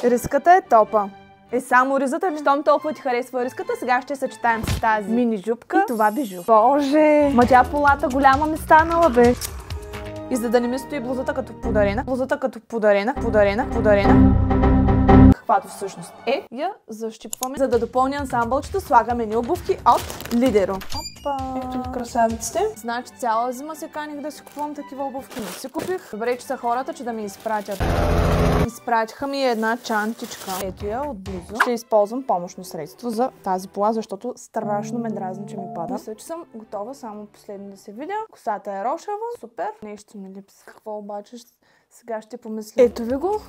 Риската е топа. Само ризата, щом толкова ти харесва риската, сега ще съчетаем с тази мини жупка и това бижу. Боже! Ма тя полата голяма ми станала, бе. И за да не ми стои блузата като подарена, каквато всъщност е, я защипваме. За да допълня ансамбълчето, слагаме ни обувки от Лидеро. Опа! Ето красавиците. Значи цяла зима се каних да си купувам такива обувки. Не си купих. Добре, че са хората, че да ми изпратят. Изпратиха ми една чантичка. Ето я отблизо. Ще използвам помощно средство за тази пола, защото страшно ме дразни, че ми пада. Мисля, че съм готова само последно да се видя. Косата е рошава. Супер. Нещо ми липсва. Какво обаче сега ще помисля? Ето ви го.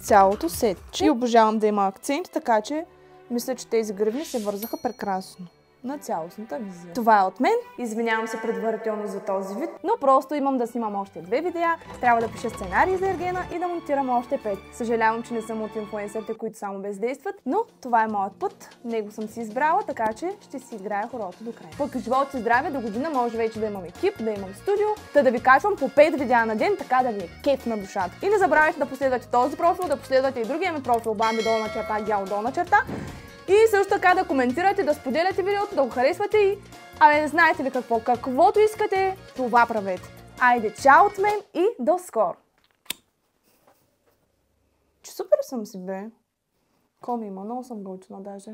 Цялото сетче. И обожавам да има акцент, така че мисля, че тези гривни се вързаха прекрасно на цялостната визия. Това е от мен. Извинявам се предварително за този вид, но просто имам да снимам още 2 видеа. Трябва да пиша сценарий за Ергена и да монтирам още 5. Съжалявам, че не съм от инфлуенсърите, които само бездействат, но това е моят път. Него съм си избрала, така че ще си играя хорото до края. Пък живот и здраве, до година може вече да имам екип, да имам студио, да ви качвам по 5 видеа на ден, така да ви е кеф на душата. И не забравяйте да последвате този профил, да последвате и другия ми профил, Bambi_Gyal_. И също така да коментирате, да споделяте видеото, да го харесвате и... знаете ли какво? Каквото искате, това правете. Айде, чао от мен и до скоро! Че супер съм си, бе. Ко ми има? Много съм гълчна даже.